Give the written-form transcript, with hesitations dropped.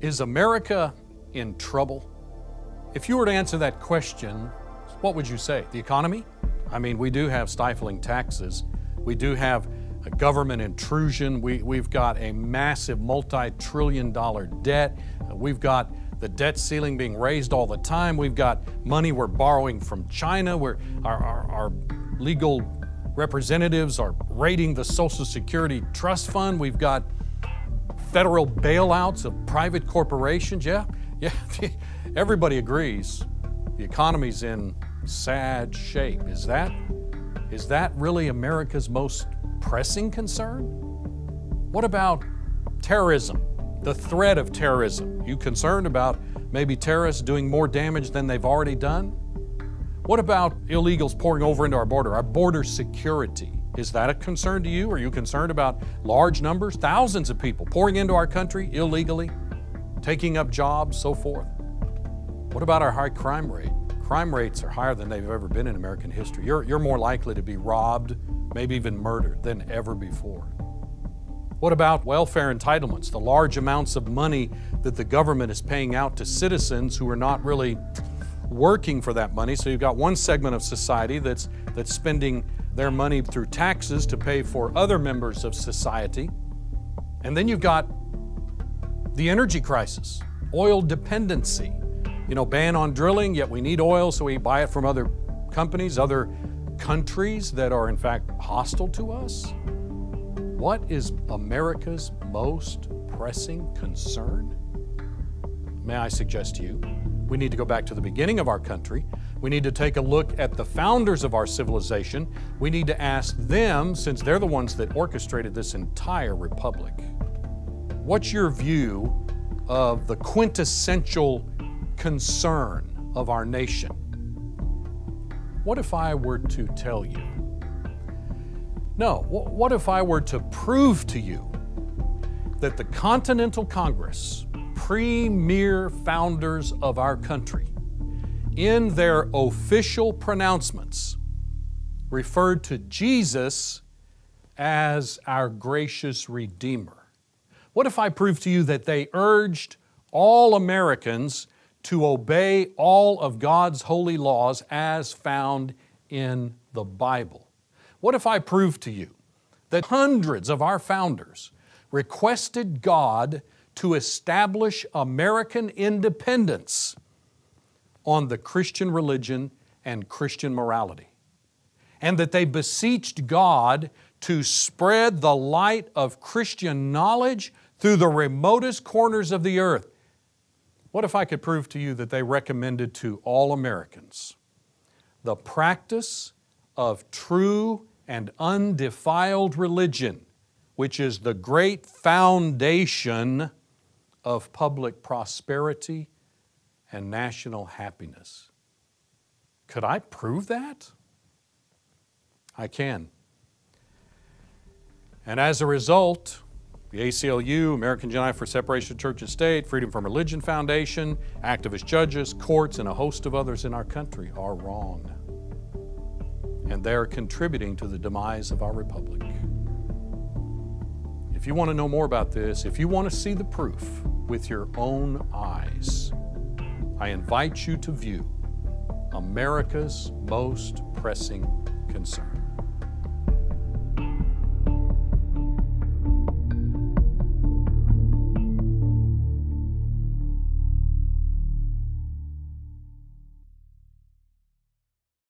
Is America in trouble? If you were to answer that question, what would you say? The economy? I mean, we do have stifling taxes. We do have a government intrusion. We've got a massive multi-trillion-dollar debt. We've got the debt ceiling being raised all the time. We've got money we're borrowing from China. Our legal representatives are raiding the Social Security Trust Fund. We've got federal bailouts of private corporations. Yeah, everybody agrees the economy's in sad shape. Is that really America's most pressing concern? What about terrorism, the threat of terrorism? You concerned about maybe terrorists doing more damage than they've already done? What about illegals pouring over into our border security? Is that a concern to you? Are you concerned about large numbers, thousands of people pouring into our country illegally, taking up jobs, so forth? What about our high crime rate? Crime rates are higher than they've ever been in American history. You're more likely to be robbed, maybe even murdered, than ever before. What about welfare entitlements, the large amounts of money that the government is paying out to citizens who are not really working for that money? So you've got one segment of society that's spending their money through taxes to pay for other members of society. And then you've got the energy crisis, oil dependency. You know, ban on drilling, yet we need oil, so we buy it from other companies, other countries that are in fact hostile to us. What is America's most pressing concern? May I suggest to you, we need to go back to the beginning of our country. We need to take a look at the founders of our civilization. We need to ask them, since they're the ones that orchestrated this entire republic, what's your view of the quintessential concern of our nation? What if I were to tell you? No, what if I were to prove to you that the Continental Congress, premier founders of our country, in their official pronouncements, referred to Jesus as our gracious Redeemer? What if I proved to you that they urged all Americans to obey all of God's holy laws as found in the Bible? What if I proved to you that hundreds of our founders requested God to establish American independence on the Christian religion and Christian morality, and that they beseeched God to spread the light of Christian knowledge through the remotest corners of the earth? What if I could prove to you that they recommended to all Americans the practice of true and undefiled religion, which is the great foundation of public prosperity and national happiness? Could I prove that? I can. And as a result, the ACLU, American United for Separation of Church and State, Freedom from Religion Foundation, activist judges, courts, and a host of others in our country are wrong. And they're contributing to the demise of our republic. If you want to know more about this, if you want to see the proof with your own eyes, I invite you to view America's most pressing concern.